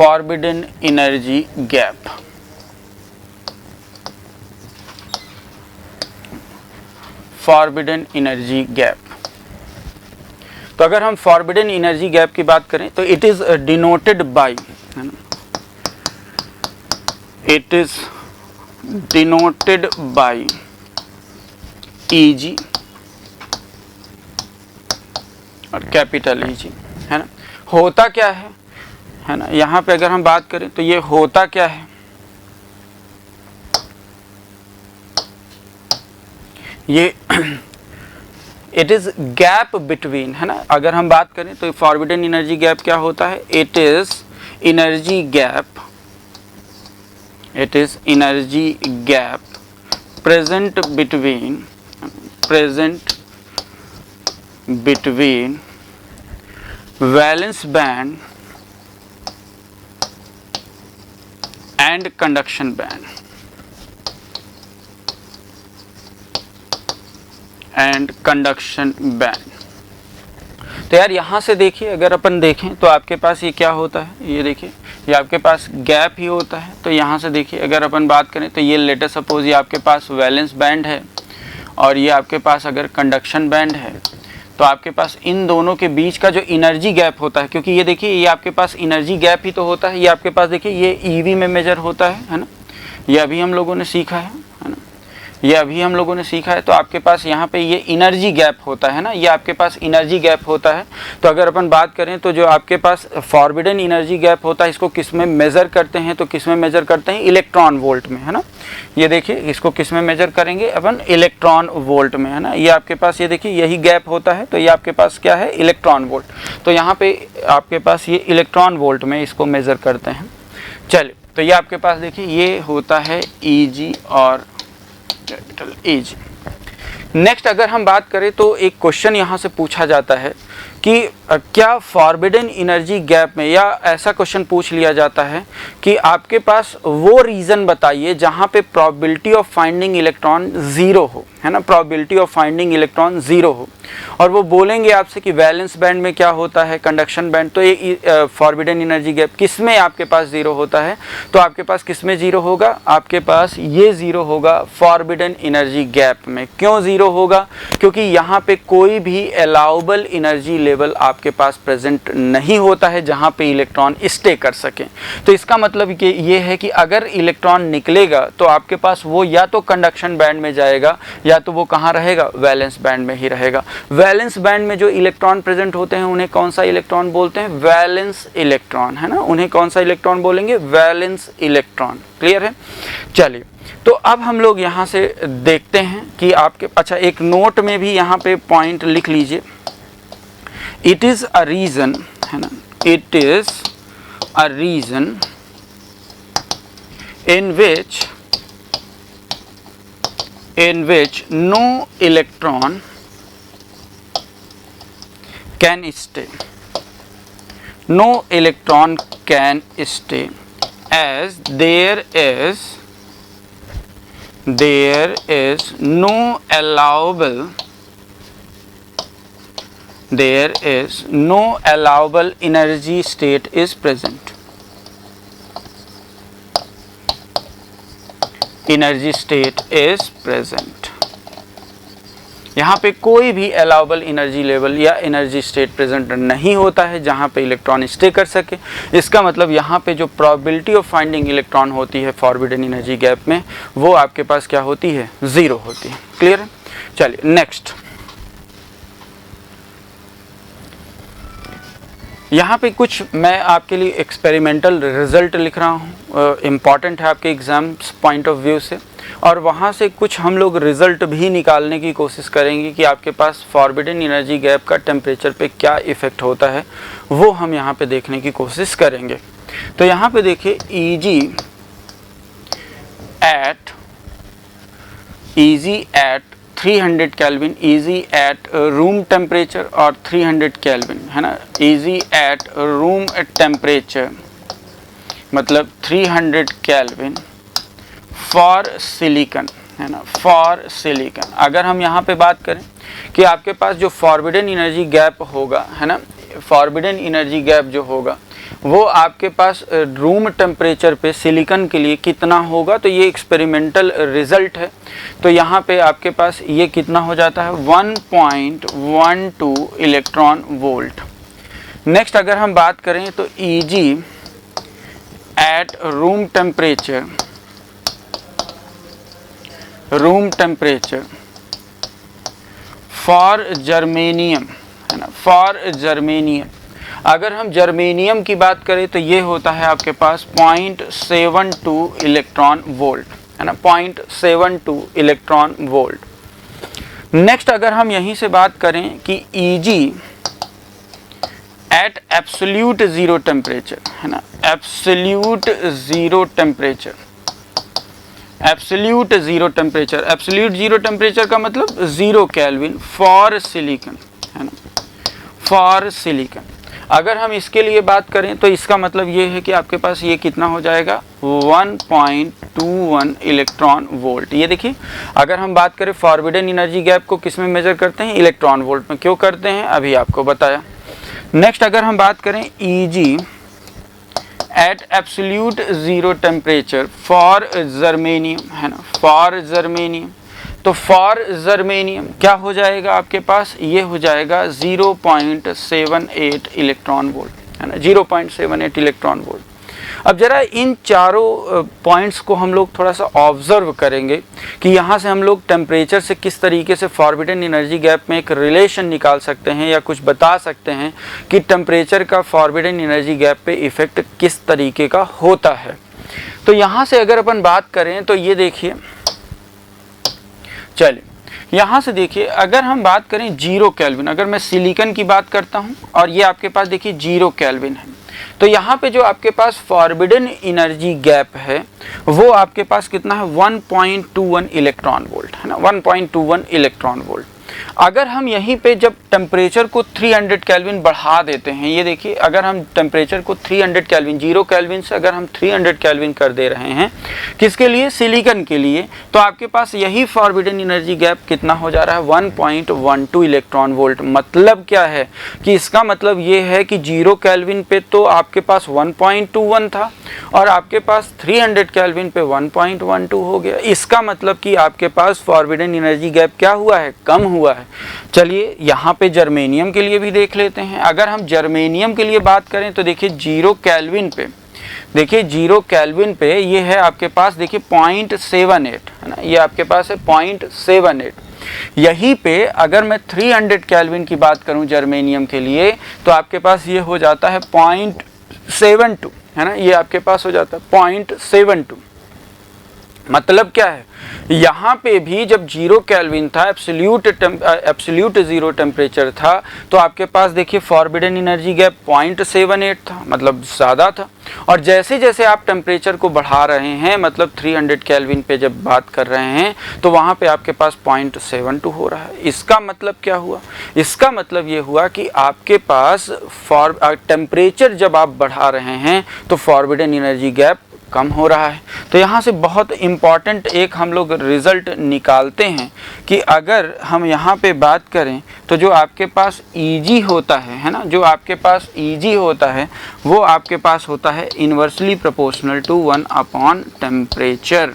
forbidden energy gap. Forbidden energy gap. तो अगर हम forbidden energy gap की बात करें तो it is denoted by, है ना, it is denoted by EG और कैपिटल EG, है ना। होता क्या है ना, यहाँ पे अगर हम बात करें तो ये होता क्या है, ये इट इज गैप बिटवीन, है ना। अगर हम बात करें तो फॉरबिडन एनर्जी गैप क्या होता है, it is energy gap, it is energy gap present between valence band and conduction band तो यार यहाँ से देखिए, अगर अपन देखें तो आपके पास ये क्या होता है, ये देखिए ये आपके पास गैप ही होता है। तो यहाँ से देखिए अगर अपन बात करें तो ये लेटर सपोज ये आपके पास वैलेंस बैंड है और ये आपके पास अगर कंडक्शन बैंड है, तो आपके पास इन दोनों के बीच का जो एनर्जी गैप होता है, क्योंकि ये देखिए ये आपके पास एनर्जी गैप ही तो होता है, ये आपके पास देखिए ये ईवी में मेजर होता है ना, ये अभी हम लोगों ने सीखा है ना, ये अभी हम लोगों ने सीखा है। तो आपके पास यहाँ पे ये एनर्जी गैप होता है ना, ये आपके पास एनर्जी गैप होता है। तो अगर अपन बात करें तो जो आपके पास फॉरबिडन एनर्जी गैप होता है, इसको किस में मेज़र करते हैं, तो किस में मेज़र करते हैं, इलेक्ट्रॉन वोल्ट में, है ना। ये देखिए इसको किस में मेज़र करेंगे अपन, इलेक्ट्रॉन वोल्ट में, है ना। ये आपके पास ये देखिए यही गैप होता है, तो ये आपके पास क्या है, इलेक्ट्रॉन वोल्ट। तो यहाँ पे आपके पास ये इलेक्ट्रॉन वोल्ट में इसको मेज़र करते हैं। चलिए तो ये आपके पास देखिए ये होता है EG और कैपिटल EG। नेक्स्ट अगर हम बात करें तो एक क्वेश्चन यहाँ से पूछा जाता है कि क्या फॉरबिडन एनर्जी गैप में, या ऐसा क्वेश्चन पूछ लिया जाता है कि आपके पास वो रीज़न बताइए जहाँ पे probability of finding electron zero हो, है ना, probability of finding electron zero हो, और वो बोलेंगे आपसे कि वैलेंस बैंड में क्या होता है, कंडक्शन बैंड। तो ये फॉरबिडन एनर्जी गैप किस में आपके पास ज़ीरो होता है, तो आपके पास किस में ज़ीरो होगा, आपके पास ये ज़ीरो होगा फॉरबिडन एनर्जी गैप में। क्यों ज़ीरो होगा, क्योंकि यहाँ पे कोई भी अलाउबल एनर्जी लेवल आपके पास प्रेजेंट नहीं होता है जहाँ पे इलेक्ट्रॉन स्टे कर सकें। तो इसका मतलब कि ये है कि अगर इलेक्ट्रॉन निकलेगा तो आपके पास वो या तो कंडक्शन बैंड में जाएगा या तो वो कहाँ रहेगा, वैलेंस बैंड में ही रहेगा। वैलेंस बैंड में जो इलेक्ट्रॉन प्रेजेंट होते हैं उन्हें कौन सा इलेक्ट्रॉन बोलते हैं, वैलेंस इलेक्ट्रॉन, है ना। उन्हें कौन सा इलेक्ट्रॉन बोलेंगे, वैलेंस इलेक्ट्रॉन। क्लियर है। चलिए तो अब हम लोग यहाँ से देखते हैं कि आपके, अच्छा एक नोट में भी यहाँ पे पॉइंट लिख लीजिए, इट इज़ अ रीज़न, है ना, it is a reason in which no electron can stay, no electron can stay, as there is no allowable energy state is present, energy state is present. यहाँ पे कोई भी allowable energy level या energy state present नहीं होता है जहाँ पे इलेक्ट्रॉन स्टे कर सके। इसका मतलब यहाँ पे जो प्रोबेबिलिटी ऑफ फाइंडिंग इलेक्ट्रॉन होती है फॉरबिडन एनर्जी गैप में, वो आपके पास क्या होती है, ज़ीरो होती है। क्लियर है। चलिए नेक्स्ट, यहाँ पे कुछ मैं आपके लिए एक्सपेरिमेंटल रिजल्ट लिख रहा हूँ, इम्पॉर्टेंट है आपके एग्ज़ाम्स पॉइंट ऑफ व्यू से, और वहाँ से कुछ हम लोग रिज़ल्ट भी निकालने की कोशिश करेंगे कि आपके पास फॉरबिडन एनर्जी गैप का टेम्परेचर पे क्या इफ़ेक्ट होता है, वो हम यहाँ पे देखने की कोशिश करेंगे। तो यहाँ पे देखिए EG at 300 kelvin, EG at room temperature और 300 केल्विन, है ना। EG एट रूम टेम्परेचर मतलब 300 केल्विन फॉर सिलिकॉन, है ना, फॉर सिलिकॉन। अगर हम यहाँ पे बात करें कि आपके पास जो फॉरबिडन एनर्जी गैप होगा, है ना, फॉरबिडन एनर्जी गैप जो होगा वो आपके पास रूम टेम्परेचर पे सिलिकॉन के लिए कितना होगा। तो ये एक्सपेरिमेंटल रिजल्ट है। तो यहाँ पे आपके पास ये कितना हो जाता है 1.12 इलेक्ट्रॉन वोल्ट। नेक्स्ट अगर हम बात करें तो Eg at room temperature for germanium, है ना, फॉर जर्मेनियम। अगर हम जर्मेनियम की बात करें तो ये होता है आपके पास 0.72 इलेक्ट्रॉन वोल्ट, है ना, 0.72 इलेक्ट्रॉन वोल्ट। नेक्स्ट अगर हम यहीं से बात करें कि Eg at absolute zero temperature, है ना, absolute zero temperature, absolute zero temperature, absolute zero temperature का मतलब 0 केल्विन फॉर सिलिकॉन, है ना, फॉर सिलिकॉन। अगर हम इसके लिए बात करें तो इसका मतलब ये है कि आपके पास ये कितना हो जाएगा 1.21 इलेक्ट्रॉन वोल्ट। ये देखिए, अगर हम बात करें फॉरबिडन एनर्जी गैप को किस में मेजर करते हैं, इलेक्ट्रॉन वोल्ट में। क्यों करते हैं अभी आपको बताया। नेक्स्ट अगर हम बात करें Eg at absolute zero temperature for germanium, है ना, फॉर जर्मेनियम। तो फॉर जर्मेनियम क्या हो जाएगा आपके पास, ये हो जाएगा 0.78 इलेक्ट्रॉन वोल्ट, है ना, 0.78 इलेक्ट्रॉन वोल्ट। अब जरा इन चारों पॉइंट्स को हम लोग थोड़ा सा ऑब्जर्व करेंगे कि यहाँ से हम लोग टेम्परेचर से किस तरीके से फॉरबिडन एनर्जी गैप में एक रिलेशन निकाल सकते हैं या कुछ बता सकते हैं कि टेम्परेचर का फॉरबिडन एनर्जी गैप पे इफ़ेक्ट किस तरीके का होता है। तो यहाँ से अगर अपन बात करें तो ये देखिए, चलिए यहाँ से देखिए, अगर हम बात करें 0 केल्विन, अगर मैं सिलिकॉन की बात करता हूँ और ये आपके पास देखिए 0 केल्विन है, तो यहाँ पे जो आपके पास फॉरबिडन एनर्जी गैप है वो आपके पास कितना है 1.21 इलेक्ट्रॉन वोल्ट, है ना, 1.21 इलेक्ट्रॉन वोल्ट। अगर हम यहीं पे जब टेम्परेचर को 300 केल्विन बढ़ा देते हैं, ये देखिए, अगर हम टेम्परेचर को 300 केल्विन, 0 केल्विन से अगर हम 300 केल्विन कर दे रहे हैं, किसके लिए, सिलिकॉन के लिए, तो आपके पास यही फॉरबिडन एनर्जी गैप कितना हो जा रहा है 1.12 इलेक्ट्रॉन वोल्ट। मतलब क्या है कि इसका मतलब ये है कि 0 केल्विन पे तो आपके पास 1.21 था और आपके पास 300 केल्विन पे 1.12 हो गया। इसका मतलब कि आपके पास फॉरबिडन एनर्जी गैप क्या हुआ है, कम हुआ है। चलिए यहाँ पे जर्मेनियम के लिए भी देख लेते हैं। अगर हम जर्मेनियम के लिए बात करें तो देखिए 0 केल्विन पे, देखिए 0 केल्विन पे ये है आपके पास, देखिए 0.78, है ना, ये आपके पास है 0.78। यहीं पे अगर मैं 300 केल्विन की बात करूं जर्मेनियम के लिए तो आपके पास ये हो जाता है 0.72, है ना, ये आपके पास हो जाता है 0.72। मतलब क्या है, यहाँ पे भी जब 0 केल्विन था, एब्सोल्यूट जीरो टेम्परेचर था, तो आपके पास देखिए फॉरबिडन एनर्जी गैप 0.78 था, मतलब ज़्यादा था। और जैसे जैसे आप टेम्परेचर को बढ़ा रहे हैं, मतलब 300 केल्विन पे जब बात कर रहे हैं, तो वहाँ पे आपके पास 0.72 हो रहा है। इसका मतलब क्या हुआ, इसका मतलब ये हुआ कि आपके पास टेम्परेचर जब आप बढ़ा रहे हैं तो फॉरबिडन एनर्जी गैप कम हो रहा है। तो यहाँ से बहुत इम्पॉर्टेंट एक हम लोग रिज़ल्ट निकालते हैं कि अगर हम यहाँ पे बात करें तो जो आपके पास Eg होता है ना, जो आपके पास Eg होता है वो आपके पास होता है inversely proportional to 1 upon temperature.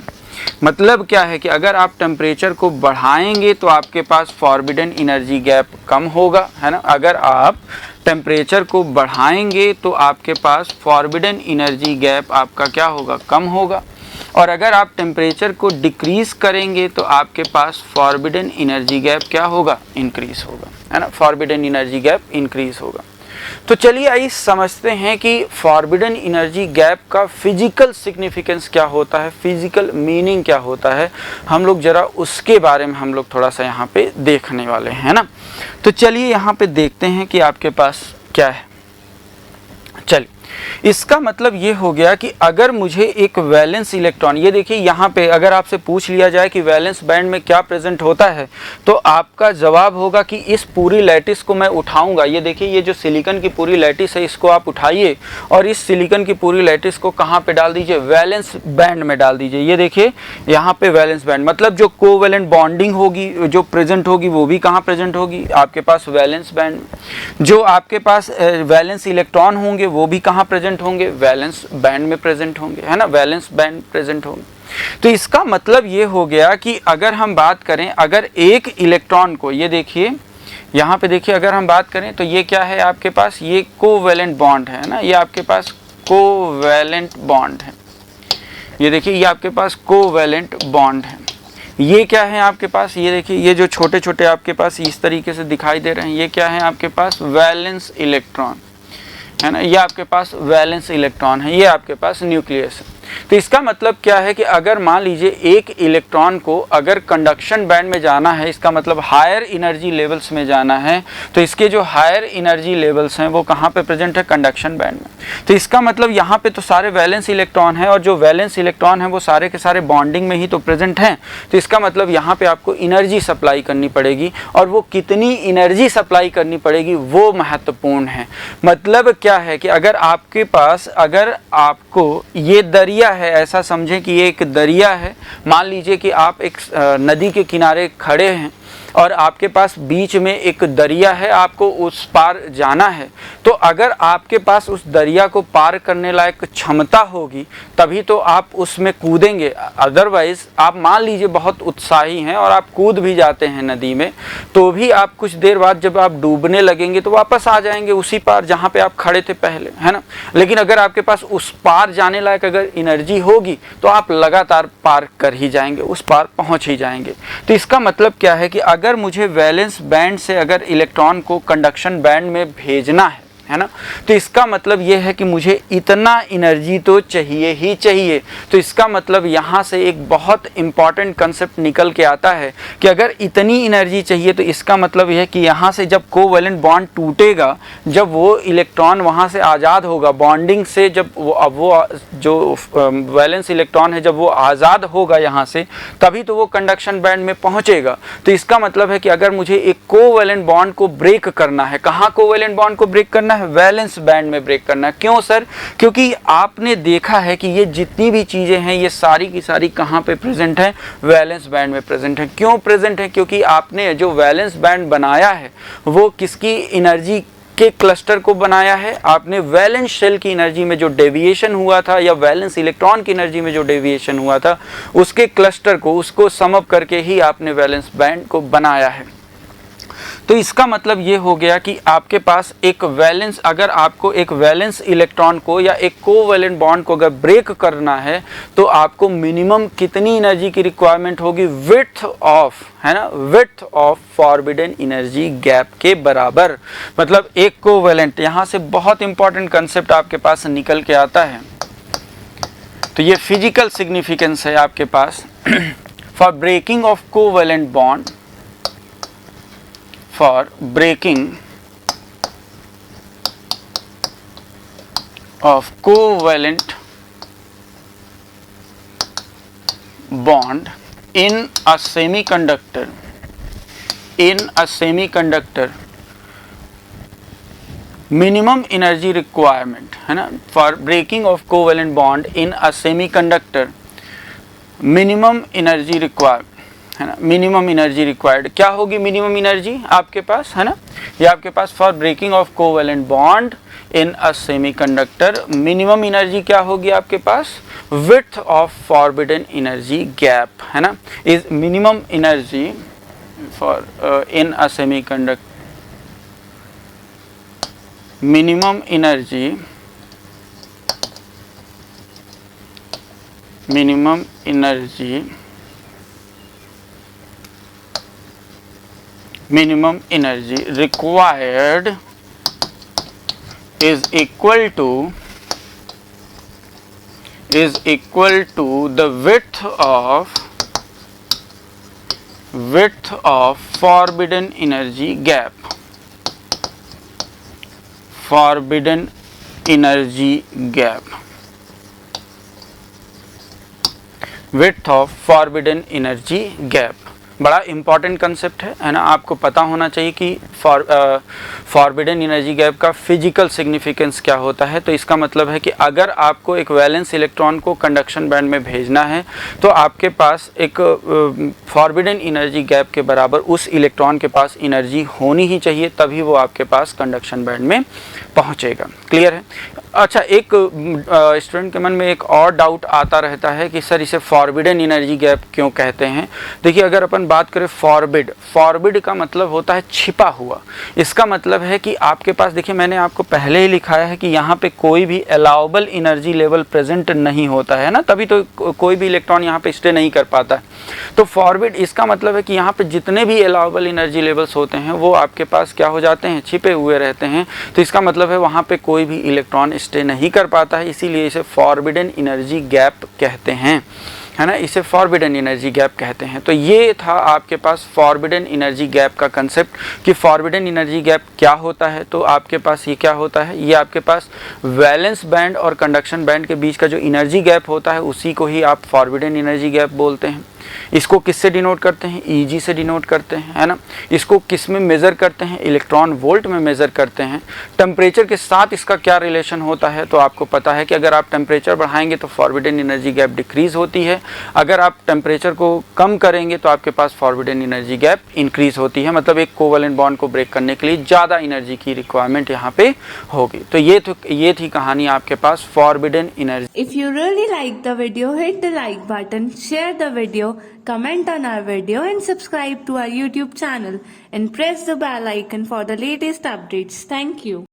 मतलब क्या है कि अगर आप टेम्परेचर को बढ़ाएंगे तो आपके पास फॉरबिडन एनर्जी गैप कम होगा, है ना। अगर आप टेम्परेचर को बढ़ाएंगे तो आपके पास फॉरबिडन एनर्जी गैप आपका क्या होगा, कम होगा। और अगर आप टेम्परेचर को डिक्रीज़ करेंगे तो आपके पास फॉरबिडन एनर्जी गैप क्या होगा, इंक्रीज़ होगा, है ना, फॉरबिडन एनर्जी गैप इंक्रीज़ होगा। तो चलिए आइए समझते हैं कि फॉरबिडन एनर्जी गैप का फिजिकल सिग्निफिकेंस क्या होता है, फिजिकल मीनिंग क्या होता है, हम लोग ज़रा उसके बारे में हम लोग थोड़ा सा यहाँ पे देखने वाले हैं ना। तो चलिए यहाँ पे देखते हैं कि आपके पास क्या है। चलिए, इसका मतलब ये हो गया कि अगर मुझे एक वैलेंस इलेक्ट्रॉन, ये देखिए यहाँ पे अगर आपसे पूछ लिया जाए कि वैलेंस बैंड में क्या प्रेजेंट होता है तो आपका जवाब होगा कि इस पूरी लैटिस को मैं उठाऊंगा। ये देखिए, ये जो सिलिकॉन की पूरी लैटिस है इसको आप उठाइए और इस सिलिकॉन की पूरी लैटिस को कहाँ पे डाल दीजिए, वैलेंस बैंड में डाल दीजिए। ये देखिए यहाँ पे वैलेंस बैंड, मतलब जो कोवैलेंट बॉन्डिंग होगी जो प्रेजेंट होगी वो भी कहाँ प्रेजेंट होगी, आपके पास वैलेंस बैंड। जो आपके पास वैलेंस इलेक्ट्रॉन होंगे वो भी कहाँ कहाँ प्रेजेंट होंगे, वैलेंस बैंड में प्रेजेंट होंगे, है ना, वैलेंस बैंड प्रेजेंट होंगे। तो इसका मतलब ये हो गया कि अगर हम बात करें, अगर एक इलेक्ट्रॉन को, ये देखिए यहाँ पे देखिए, अगर हम बात करें तो ये क्या है आपके पास, ये कोवैलेंट बॉन्ड है ना, ये आपके पास कोवैलेंट बॉन्ड है। ये देखिए ये आपके पास कोवैलेंट बॉन्ड है। ये क्या है आपके पास, ये देखिए ये जो छोटे छोटे आपके पास इस तरीके से दिखाई दे रहे हैं, ये क्या है आपके पास, वैलेंस इलेक्ट्रॉन है ना, ये आपके पास वैलेंस इलेक्ट्रॉन है, ये आपके पास न्यूक्लियस है। तो इसका मतलब क्या है कि अगर मान लीजिए एक इलेक्ट्रॉन को अगर कंडक्शन बैंड में जाना है, इसका मतलब हायर एनर्जी लेवल्स में जाना है, तो इसके जो हायर एनर्जी लेवल्स हैं वो कहाँ पे प्रेजेंट है, कंडक्शन बैंड में। तो इसका मतलब यहाँ पे तो सारे वैलेंस इलेक्ट्रॉन हैं, और जो वैलेंस इलेक्ट्रॉन हैं वो सारे के सारे बॉन्डिंग में ही तो प्रेजेंट हैं। तो इसका मतलब यहाँ पे आपको एनर्जी सप्लाई करनी पड़ेगी, और वो कितनी एनर्जी सप्लाई करनी पड़ेगी वो महत्वपूर्ण है। मतलब क्या है कि अगर आपके पास, अगर आपको ये दरिया है, ऐसा समझें कि ये एक दरिया है, मान लीजिए कि आप एक नदी के किनारे खड़े हैं और आपके पास बीच में एक दरिया है, आपको उस पार जाना है, तो अगर आपके पास उस दरिया को पार करने लायक क्षमता होगी तभी तो आप उसमें कूदेंगे। अदरवाइज आप मान लीजिए बहुत उत्साही हैं और आप कूद भी जाते हैं नदी में, तो भी आप कुछ देर बाद जब आप डूबने लगेंगे तो वापस आ जाएंगे उसी पार जहाँ पे आप खड़े थे पहले, है ना। लेकिन अगर आपके पास उस पार जाने लायक अगर एनर्जी होगी तो आप लगातार पार कर ही जाएंगे, उस पार पहुँच ही जाएंगे। तो इसका मतलब क्या है कि अगर मुझे वैलेंस बैंड से अगर इलेक्ट्रॉन को कंडक्शन बैंड में भेजना है ना, तो इसका मतलब ये है कि मुझे इतना एनर्जी तो चाहिए ही चाहिए। तो इसका मतलब यहाँ से एक बहुत इम्पॉर्टेंट कंसेप्ट निकल के आता है कि अगर इतनी एनर्जी चाहिए तो इसका मतलब यह है कि यहाँ से जब कोवैलेंट बॉन्ड टूटेगा, जब वो इलेक्ट्रॉन वहाँ से आज़ाद होगा बॉन्डिंग से, जब वो जो वैलेंस इलेक्ट्रॉन है जब वो आज़ाद होगा यहाँ से, तभी तो वो कंडक्शन बैंड में पहुँचेगा। तो इसका मतलब है कि अगर मुझे एक कोवैलेंट बॉन्ड को ब्रेक करना है, कहाँ कोवैलेंट बॉन्ड को ब्रेक करना है, वैलेंस बैंड में ब्रेक करना। क्यों सर? क्योंकि आपने देखा है कि ये जितनी भी चीजें हैं ये सारी की सारी कहाँ पे प्रेजेंट है, वैलेंस बैंड में प्रेजेंट है। क्यों प्रेजेंट है? क्योंकि आपने जो वैलेंस बैंड बनाया है वो किसकी एनर्जी के क्लस्टर को बनाया है, आपने वैलेंस शेल की एनर्जी में जो डेविएशन हुआ था या वैलेंस इलेक्ट्रॉन की एनर्जी में जो डेविएशन हुआ था उसके क्लस्टर को, उसको सम अप करके ही आपने वैलेंस बैंड को बनाया है। तो इसका मतलब ये हो गया कि आपके पास एक वैलेंस, अगर आपको एक वैलेंस इलेक्ट्रॉन को या एक कोवैलेंट बॉन्ड को अगर ब्रेक करना है तो आपको मिनिमम कितनी एनर्जी की रिक्वायरमेंट होगी, विड्थ ऑफ, है ना, width of forbidden energy gap के बराबर। मतलब एक कोवैलेंट, यहाँ से बहुत इंपॉर्टेंट कंसेप्ट आपके पास निकल के आता है। तो ये फिजिकल सिग्निफिकेंस है आपके पास for breaking of covalent bond, for breaking of covalent bond in a semiconductor, minimum energy requirement, है ना, for breaking of covalent bond in a semiconductor, minimum energy requirement, है ना, मिनिमम एनर्जी रिक्वायर्ड क्या होगी, minimum energy आपके पास, है ना, ये आपके पास for breaking of covalent bond in a semiconductor minimum energy क्या होगी आपके पास, width of forbidden energy gap, है ना, is minimum energy for in a semiconductor, minimum energy minimum energy required is equal to the width of forbidden energy gap, width of forbidden energy gap। बड़ा important concept है ना। आपको पता होना चाहिए कि फॉरबिडन एनर्जी गैप का physical significance क्या होता है। तो इसका मतलब है कि अगर आपको एक वैलेंस इलेक्ट्रॉन को कंडक्शन बैंड में भेजना है तो आपके पास एक फॉरबिडन एनर्जी गैप के बराबर उस इलेक्ट्रॉन के पास एनर्जी होनी ही चाहिए, तभी वो आपके पास कंडक्शन बैंड में पहुंचेगा। क्लियर है। अच्छा, एक स्टूडेंट के मन में एक और डाउट आता रहता है कि सर इसे फॉरबिडन एनर्जी गैप क्यों कहते हैं। देखिए, अगर अपन बात करें फॉरबिड का मतलब होता है छिपा हुआ। इसका मतलब है कि आपके पास, देखिए मैंने आपको पहले ही लिखाया है कि यहाँ पे कोई भी अलाउबल एनर्जी लेवल प्रेजेंट नहीं होता है ना, तभी तो कोई भी इलेक्ट्रॉन यहाँ पे स्टे नहीं कर पाता है। तो फॉरबिड इसका मतलब है कि यहाँ पे जितने भी अलाउबल एनर्जी लेवल्स होते हैं वो आपके पास क्या हो जाते हैं, छिपे हुए रहते हैं। तो इसका मतलब है वहाँ पे कोई भी इलेक्ट्रॉन स्टे नहीं कर पाता है, इसीलिए इसे फॉरबिडन एनर्जी गैप कहते हैं, है ना। इसे फॉरबिडन एनर्जी गैप कहते हैं। तो ये था आपके पास फॉरबिडन एनर्जी गैप का कंसेप्ट कि फॉरबिडन एनर्जी गैप क्या होता है। तो आपके पास ये क्या होता है, ये आपके पास वैलेंस बैंड और कंडक्शन बैंड के बीच का जो एनर्जी गैप होता है उसी को ही आप फॉरबिडन एनर्जी गैप बोलते हैं। इसको किससे डिनोट करते हैं, Eg से डिनोट करते हैं, है ना। इसको किस में मेज़र करते हैं, इलेक्ट्रॉन वोल्ट में मेज़र करते हैं। टेम्परेचर के साथ इसका क्या रिलेशन होता है, तो आपको पता है कि अगर आप टेम्परेचर बढ़ाएंगे तो फॉरबिडन एनर्जी गैप डिक्रीज होती है, अगर आप टेम्परेचर को कम करेंगे तो आपके पास फॉरबिडन एनर्जी गैप इंक्रीज होती है। मतलब एक कोवेलेंट बॉन्ड को ब्रेक करने के लिए ज़्यादा एनर्जी की रिक्वायरमेंट यहाँ पे होगी। तो ये थी कहानी आपके पास forbidden energy. If you really like the video, hit the like button, share the video, comment on our video and subscribe to our YouTube channel and press the bell icon for the latest updates. Thank you.